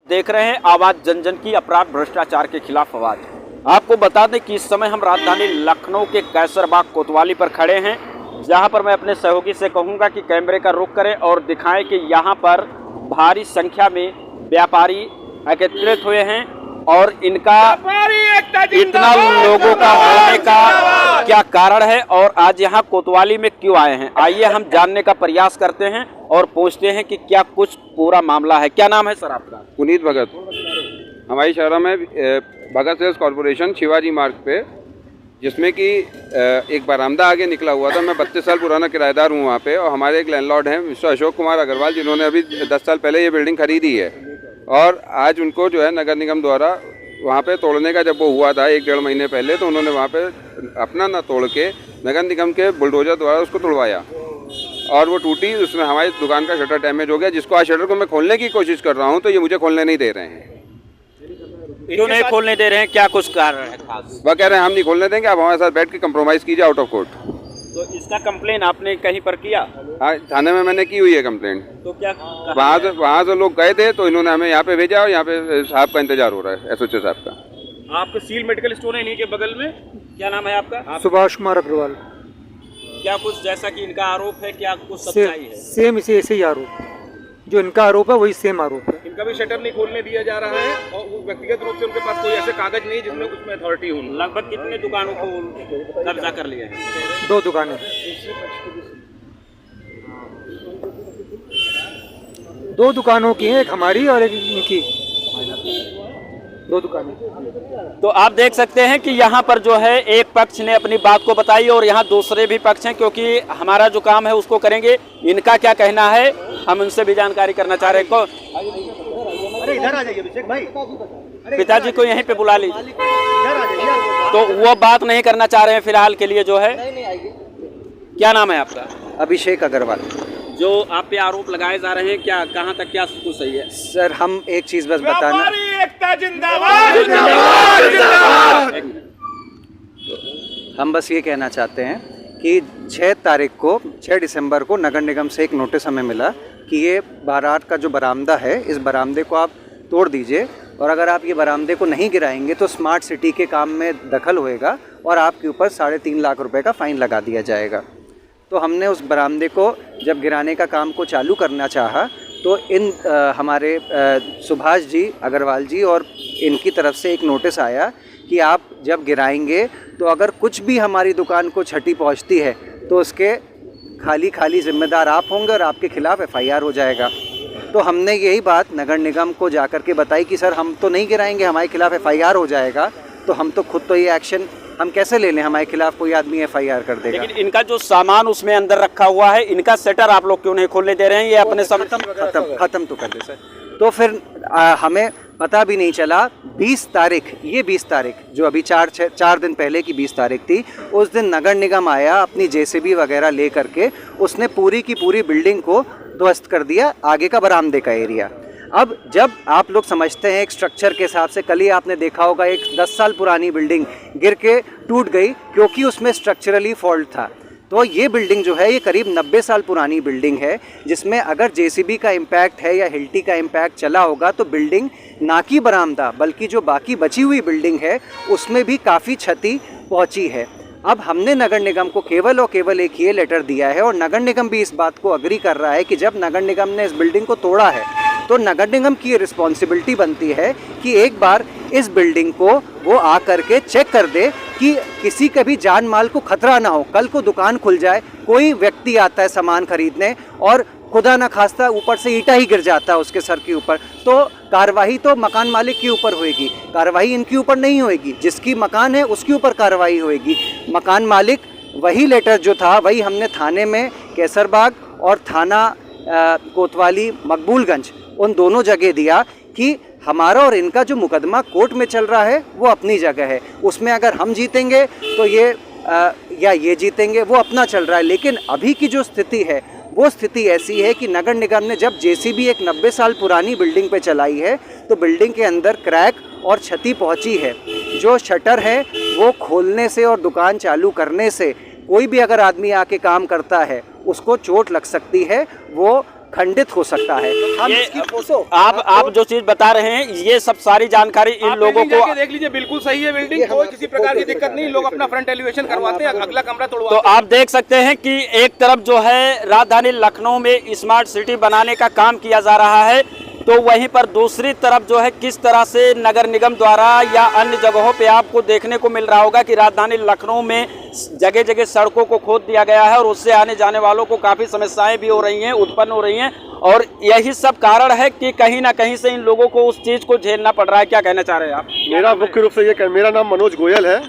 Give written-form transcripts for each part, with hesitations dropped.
देख रहे हैं आवाज जन जन की, अपराध भ्रष्टाचार के खिलाफ आवाज। आपको बता दें कि इस समय हम राजधानी लखनऊ के कैसरबाग कोतवाली पर खड़े हैं, जहां पर मैं अपने सहयोगी से कहूंगा कि कैमरे का रुख करें और दिखाएं कि यहां पर भारी संख्या में व्यापारी एकत्रित हुए हैं और इनका इतना लोगों का होने का क्या कारण है और आज यहाँ कोतवाली में क्यों आए हैं। आइए हम जानने का प्रयास करते हैं और पूछते हैं कि क्या कुछ पूरा मामला है। क्या नाम है सर आपका? पुनीत भगत। हमारी शहर में भगत सेल्स कॉरपोरेशन शिवाजी मार्ग पे, जिसमें कि एक बरामदा आगे निकला हुआ था। मैं 32 साल पुराना किराएदार हूँ वहाँ पे, और हमारे एक लैंडलॉर्ड हैं मिस्टर अशोक कुमार अग्रवाल, जिन्होंने अभी 10 साल पहले ये बिल्डिंग खरीदी है। और आज उनको जो है नगर निगम द्वारा वहाँ पे तोड़ने का जब वो हुआ था 1-1.5 महीने पहले, तो उन्होंने वहाँ पे अपना ना तोड़ के नगर निगम के बुलडोजर द्वारा उसको तोड़वाया और वो टूटी। उसमें हमारी दुकान का शटर डैमेज हो गया, जिसको आज शटर को मैं खोलने की कोशिश कर रहा हूँ तो ये मुझे खोलने नहीं दे रहे हैं। क्यों नहीं खोलने दे रहे हैं? क्या कुछ कारण है खास? वह कह रहे हैं हम नहीं खोलने देंगे, आप हमारे साथ बैठ के कंप्रोमाइज़ कीजिए आउट ऑफ कोर्ट। तो इसका कंप्लेन आपने कहीं पर किया? हाँ, थाने में मैंने की हुई है कंप्लेंट। तो क्या वहाँ से लोग गए थे तो इन्होंने हमें यहाँ पे भेजा और यहाँ पे साहब का इंतजार हो रहा है, एसओचे साहब का। आपके सील मेडिकल स्टोर है इन्हीं के बगल में। क्या नाम है आपका? सुभाष कुमार अग्रवाल। क्या कुछ जैसा कि इनका आरोप है, क्या कुछ सच्चाई है? सेम इसे ऐसे ही आरोप, जो इनका आरोप है वही सेम आरोप है। इनका भी शटर नहीं खोलने दिया जा रहा है और वो व्यक्तिगत रूप से उनके पास कोई ऐसे कागज नहीं जिसमें उसमें अथॉरिटी हो। लगभग कितने दुकानों को कब्जा कर लिया है? 2 दुकानें, 2 दुकानों की हैं, एक हमारी और एक इनकी। 2 दुकानें। तो आप देख सकते हैं कि यहाँ पर जो है एक पक्ष ने अपनी बात को बताई और यहाँ दूसरे भी पक्ष हैं, क्योंकि हमारा जो काम है उसको करेंगे। इनका क्या कहना है हम उनसे भी जानकारी करना चाह रहे हैं। अरे इधर आ जाइए अभिषेक भाई, पिताजी को यहीं पे बुला लीजिए। इधर आ जाइए। तो वो बात नहीं करना चाह रहे हैं फिलहाल के लिए जो है। क्या नाम है आपका? अभिषेक अग्रवाल। जो आप पे आरोप लगाए जा रहे हैं, क्या कहाँ तक क्या कुछ सही है? सर हम एक चीज़ बस बताना, हम बस ये कहना चाहते हैं कि 6 दिसंबर को नगर निगम से एक नोटिस हमें मिला कि ये बारात का जो बरामदा है, इस बरामदे को आप तोड़ दीजिए और अगर आप ये बरामदे को नहीं गिराएंगे तो स्मार्ट सिटी के काम में दखल होएगा और आपके ऊपर 3.5 लाख रुपए का फ़ाइन लगा दिया जाएगा। तो हमने उस बरामदे को जब गिराने का काम को चालू करना चाहा तो हमारे सुभाष जी अग्रवाल जी और इनकी तरफ से एक नोटिस आया कि आप जब गिराएंगे तो अगर कुछ भी हमारी दुकान को क्षति पहुंचती है तो उसके खाली जिम्मेदार आप होंगे और आपके खिलाफ़ FIR हो जाएगा। तो हमने यही बात नगर निगम को जाकर के बताई कि सर हम तो नहीं गिराएंगे, हमारे खिलाफ़ FIR हो जाएगा, तो हम तो खुद तो ये एक्शन हम कैसे ले लें, हमारे खिलाफ कोई आदमी FIR कर देगा। लेकिन इनका जो सामान उसमें अंदर रखा हुआ है, इनका शटर आप लोग क्यों नहीं खोलने दे रहे हैं? ये अपने खत्म तो कर दे सर। तो फिर हमें पता भी नहीं चला 20 तारीख जो अभी 4 दिन पहले की 20 तारीख थी, उस दिन नगर निगम आया अपनी JCB वगैरह ले करके, उसने पूरी की पूरी बिल्डिंग को ध्वस्त कर दिया, आगे का बरामदे का एरिया। अब जब आप लोग समझते हैं एक स्ट्रक्चर के हिसाब से, कल ही आपने देखा होगा एक 10 साल पुरानी बिल्डिंग गिर के टूट गई क्योंकि उसमें स्ट्रक्चरली फॉल्ट था। तो ये बिल्डिंग जो है ये करीब 90 साल पुरानी बिल्डिंग है, जिसमें अगर JCB का इम्पैक्ट है या हिल्टी का इम्पैक्ट चला होगा तो बिल्डिंग ना कि बरामदा बल्कि जो बाकी बची हुई बिल्डिंग है उसमें भी काफ़ी क्षति पहुंची है। अब हमने नगर निगम को केवल और केवल एक ये लेटर दिया है और नगर निगम भी इस बात को अग्री कर रहा है कि जब नगर निगम ने इस बिल्डिंग को तोड़ा है तो नगर निगम की ये रिस्पॉन्सिबिलिटी बनती है कि एक बार इस बिल्डिंग को वो आ करके चेक कर दे कि किसी के भी जान माल को खतरा ना हो। कल को दुकान खुल जाए, कोई व्यक्ति आता है सामान खरीदने और खुदा ना खास्ता ऊपर से ईंटा ही गिर जाता है उसके सर के ऊपर, तो कार्रवाई तो मकान मालिक के ऊपर होएगी, कार्रवाई इनके ऊपर नहीं होएगी। जिसकी मकान है उसके ऊपर कार्रवाई होएगी। मकान मालिक वही लेटर जो था वही हमने थाने में कैसरबाग और थाना कोतवाली मकबूलगंज उन दोनों जगह दिया कि हमारा और इनका जो मुकदमा कोर्ट में चल रहा है वो अपनी जगह है, उसमें अगर हम जीतेंगे तो ये जीतेंगे, वो अपना चल रहा है। लेकिन अभी की जो स्थिति है वो स्थिति ऐसी है कि नगर निगम ने जब JCB एक 90 साल पुरानी बिल्डिंग पे चलाई है तो बिल्डिंग के अंदर क्रैक और क्षति पहुंची है। जो शटर है वो खोलने से और दुकान चालू करने से कोई भी अगर आदमी आके काम करता है उसको चोट लग सकती है, वो खंडित हो सकता है। हम ये इसकी फोटो आप जो चीज बता रहे हैं ये सब सारी जानकारी इन आप लोगों बिल्डिंग को, जाके देख लीजिए, बिल्कुल सही है बिल्डिंग, कोई किसी प्रकार की दिक्कत नहीं, लोग अपना फ्रंट एलिवेशन करवाते हैं, अगला कमरा तो तोड़वाते आप देख सकते हैं कि एक तरफ जो है राजधानी लखनऊ में स्मार्ट सिटी बनाने का काम किया जा रहा है, तो वहीं पर दूसरी तरफ जो है किस तरह से नगर निगम द्वारा या अन्य जगहों पे आपको देखने को मिल रहा होगा कि राजधानी लखनऊ में जगह जगह सड़कों को खोद दिया गया है और उससे आने जाने वालों को काफ़ी समस्याएं भी हो रही हैं, उत्पन्न हो रही हैं, और यही सब कारण है कि कहीं ना कहीं से इन लोगों को उस चीज़ को झेलना पड़ रहा है। क्या कहना चाह रहे हैं आप? मेरा मुख्य रूप से ये मेरा नाम मनोज गोयल है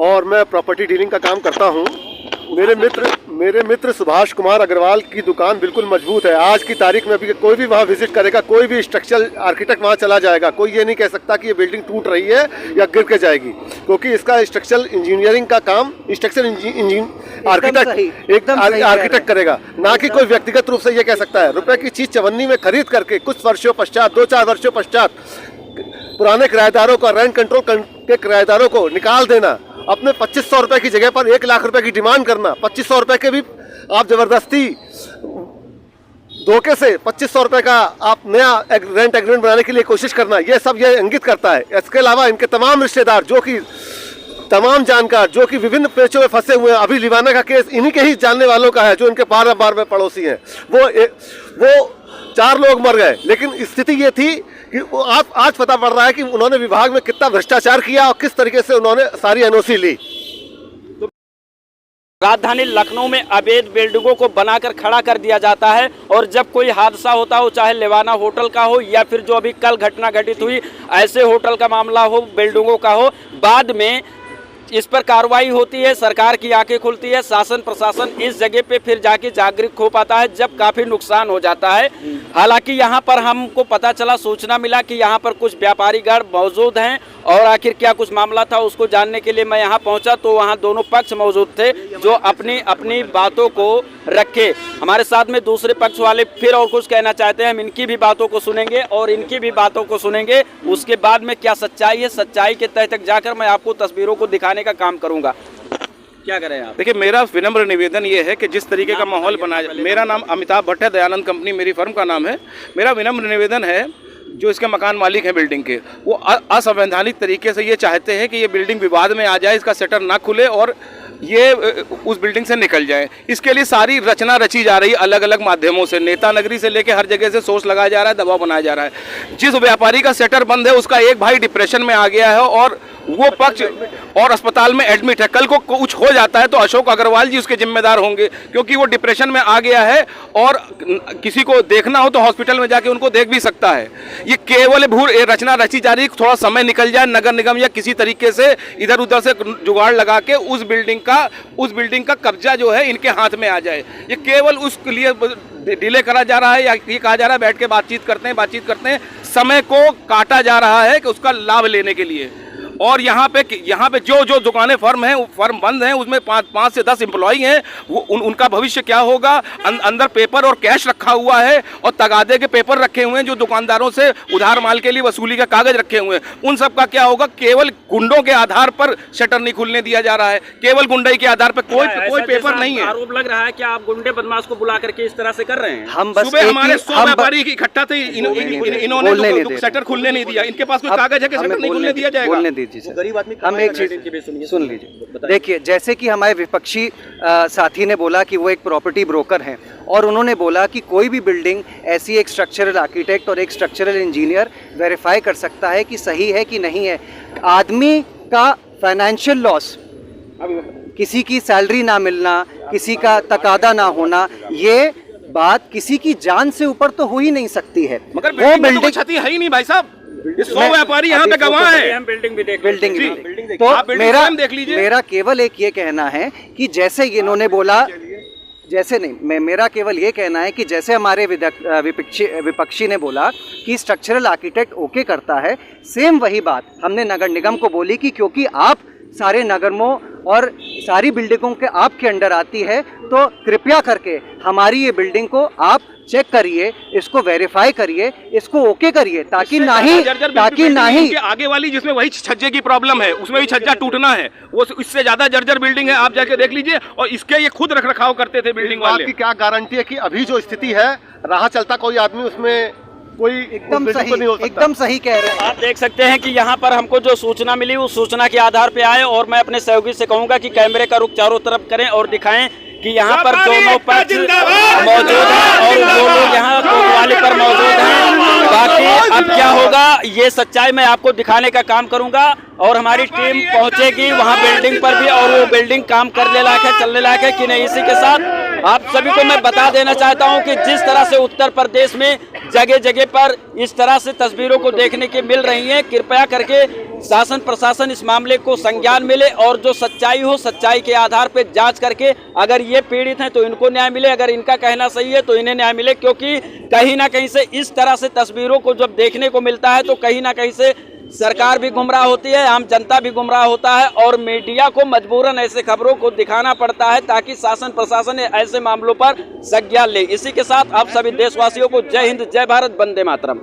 और मैं प्रॉपर्टी डीलिंग का काम करता हूँ। मेरे मित्र सुभाष कुमार अग्रवाल की दुकान बिल्कुल मजबूत है। आज की तारीख में अभी कोई भी वहाँ विजिट करेगा, कोई भी स्ट्रक्चरल आर्किटेक्ट वहाँ चला जाएगा, कोई ये नहीं कह सकता कि ये बिल्डिंग टूट रही है या गिर के जाएगी, क्योंकि इसका स्ट्रक्चरल इंजीनियरिंग का काम स्ट्रक्चरल आर्किटेक्ट करेगा, ना कि कोई व्यक्तिगत रूप से ये कह सकता है। रुपए की चीज चवन्नी में खरीद करके कुछ वर्षों पश्चात, 2-4 वर्षों पश्चात पुराने किराएदारों का रेंट कंट्रोल के किराएदारों को निकाल देना, अपने 2500 रुपए की जगह पर 1 लाख रुपए की डिमांड करना, 2500 रुपए के भी आप जबरदस्ती धोखे से 2500 रुपए का आप नया रेंट एग्रीमेंट बनाने के लिए कोशिश करना, ये सब ये इंगित करता है। इसके अलावा इनके तमाम रिश्तेदार जो कि तमाम जानकार जो कि विभिन्न पेचों में फंसे हुए हैं, अभी लिवाना का केस इन्हीं के ही जानने वालों का है जो इनके बार में पड़ोसी हैं, वो 4 लोग मर गए। लेकिन स्थिति ये थी कि आज पता पड़ रहा है कि उन्होंने विभाग में कितना भ्रष्टाचार किया और किस तरीके से उन्होंने सारी एनओसी ली। राजधानी लखनऊ में अवैध बिल्डिंगों को बनाकर खड़ा कर दिया जाता है और जब कोई हादसा होता हो, चाहे लेवाना होटल का हो या फिर जो अभी कल घटना घटित हुई ऐसे होटल का मामला हो, बिल्डिंगों का हो, बाद में इस पर कार्रवाई होती है, सरकार की आंखें खुलती है, शासन प्रशासन इस जगह पे फिर जाके जागरूक हो पाता है जब काफ़ी नुकसान हो जाता है। हालांकि यहाँ पर हमको पता चला, सूचना मिला कि यहाँ पर कुछ व्यापारी गण मौजूद हैं और आखिर क्या कुछ मामला था उसको जानने के लिए मैं यहाँ पहुँचा तो वहाँ दोनों पक्ष मौजूद थे जो अपनी अपनी बातों को रखे। हमारे साथ में दूसरे पक्ष वाले फिर और कुछ कहना चाहते हैं, हम इनकी भी बातों को सुनेंगे और इनकी भी बातों को सुनेंगे, उसके बाद में क्या सच्चाई है, सच्चाई के तह तक जाकर मैं आपको तस्वीरों को दिखाने का काम करूंगा। क्या करें आप? देखिए, मेरा विनम्र निवेदन ये है कि जिस तरीके का माहौल बनाया, मेरा नाम अमिताभ भट्ट है, दयानंद कंपनी मेरी फर्म का नाम है। मेरा विनम्र निवेदन है जो इसके मकान मालिक हैं बिल्डिंग के, वो असंवैधानिक तरीके से ये चाहते हैं कि ये बिल्डिंग विवाद में आ जाए, इसका शटर ना खुले और ये उस बिल्डिंग से निकल जाए। इसके लिए सारी रचना रची जा रही है अलग अलग माध्यमों से, नेता नगरी से लेके हर जगह से सोर्स लगाया जा रहा है, दबाव बनाया जा रहा है। जिस व्यापारी का शटर बंद है उसका एक भाई डिप्रेशन में आ गया है और वो पक्ष और अस्पताल में एडमिट है। कल को कुछ हो जाता है तो अशोक अग्रवाल जी उसके जिम्मेदार होंगे, क्योंकि वो डिप्रेशन में आ गया है और किसी को देखना हो तो हॉस्पिटल में जाके उनको देख भी सकता है। ये केवल रचना रची जा रही है, थोड़ा समय निकल जाए, नगर निगम या किसी तरीके से इधर उधर से जुगाड़ लगा के उस बिल्डिंग का कब्जा जो है इनके हाथ में आ जाए। ये केवल उसके लिए डिले करा जा रहा है या ये कहा जा रहा है बैठ के बातचीत करते हैं, समय को काटा जा रहा है कि उसका लाभ लेने के लिए। और यहाँ पे जो दुकानें फर्म बंद हैं उसमें 5 से 10 एम्प्लॉई हैं, वो उनका भविष्य क्या होगा। अंदर पेपर और कैश रखा हुआ है और तगादे के पेपर रखे हुए हैं जो दुकानदारों से उधार माल के लिए वसूली का कागज रखे हुए हैं, उन सब का क्या होगा। केवल गुंडों के आधार पर शटर नहीं खुलने दिया जा रहा है, केवल गुंडाई के आधार पर कोई पेपर नहीं है। आरोप लग रहा है कि आप गुंडे बदमाश को बुला करके इस तरह से कर रहे हैं। हम बस सुबह हमारे 100 व्यापारी इकट्ठा थे, इन्होंने शटर खुलने नहीं दिया। इनके पास कोई कागज है कि शटर नहीं खुलने दिया जाएगा? गरीब आदमी हम एक चीज सुन लीजिए। देखिए, जैसे कि हमारे विपक्षी साथी ने बोला कि वो एक प्रॉपर्टी ब्रोकर हैं और उन्होंने बोला कि कोई भी बिल्डिंग ऐसी एक स्ट्रक्चरल आर्किटेक्ट और एक स्ट्रक्चरल इंजीनियर वेरीफाई कर सकता है कि सही है कि नहीं है। आदमी का फाइनेंशियल लॉस, किसी की सैलरी ना मिलना, किसी का तकादा ना होना, ये बात किसी की जान से ऊपर तो हो ही नहीं सकती है। मगर वो बिल्डिंग क्षति है ही नहीं भाई साहब, 100 व्यापारी यहाँ पे गवाह है। हम बिल्डिंग भी देख तो मेरा केवल एक ये कहना है कि जैसे इन्होंने बोला, जैसे नहीं, मेरा केवल ये कहना है कि जैसे हमारे विपक्षी ने बोला कि स्ट्रक्चरल आर्किटेक्ट ओके करता है, सेम वही बात हमने नगर निगम को बोली कि क्योंकि आप सारे नगरों और सारी बिल्डिंगों के आपके अंडर आती है, तो कृपया करके हमारी ये बिल्डिंग को आप चेक करिए, इसको वेरीफाई करिए, इसको ओके करिए, ताकि नहीं आगे वाली जिसमें वही छज्जे की प्रॉब्लम है उसमें भी छज्जा टूटना है, वो इससे ज्यादा जर्जर बिल्डिंग है, आप जाके देख लीजिए। और इसके ये खुद रख रखाव करते थे बिल्डिंग वाले। आपकी क्या गारंटी है कि अभी जो स्थिति है राह चलता कोई आदमी उसमें कोई एकदम उस बिल्डिंग पर नहीं हो सही, सकता। एकदम सही कह रहे हैं। आप देख सकते हैं कि यहाँ पर हमको जो सूचना मिली उस सूचना के आधार पे आए और मैं अपने सहयोगी से कहूंगा कि कैमरे का रुख चारों तरफ करें और दिखाएं कि यहाँ पर दोनों पक्ष मौजूद हैं और वो लोग यहाँ कोतवाली पर मौजूद हैं। बाकी अब क्या होगा ये सच्चाई मैं आपको दिखाने का काम करूंगा और हमारी टीम पहुंचेगी वहाँ बिल्डिंग पर भी और वो बिल्डिंग काम करने लायक है, चलने लायक है कि नहीं। इसी के साथ आप सभी को मैं बता देना चाहता हूं कि जिस तरह से उत्तर प्रदेश में जगह जगह पर इस तरह से तस्वीरों को देखने की मिल रही हैं, कृपया करके शासन प्रशासन इस मामले को संज्ञान मिले और जो सच्चाई हो सच्चाई के आधार पर जांच करके अगर ये पीड़ित हैं तो इनको न्याय मिले, अगर इनका कहना सही है तो इन्हें न्याय मिले। क्योंकि कहीं ना कहीं से इस तरह से तस्वीरों को जब देखने को मिलता है तो कहीं ना कहीं से सरकार भी गुमराह होती है, आम जनता भी गुमराह होता है और मीडिया को मजबूरन ऐसे खबरों को दिखाना पड़ता है ताकि शासन प्रशासन ऐसे मामलों पर संज्ञान ले। इसी के साथ आप सभी देशवासियों को जय हिंद, जय भारत, वंदे मातरम।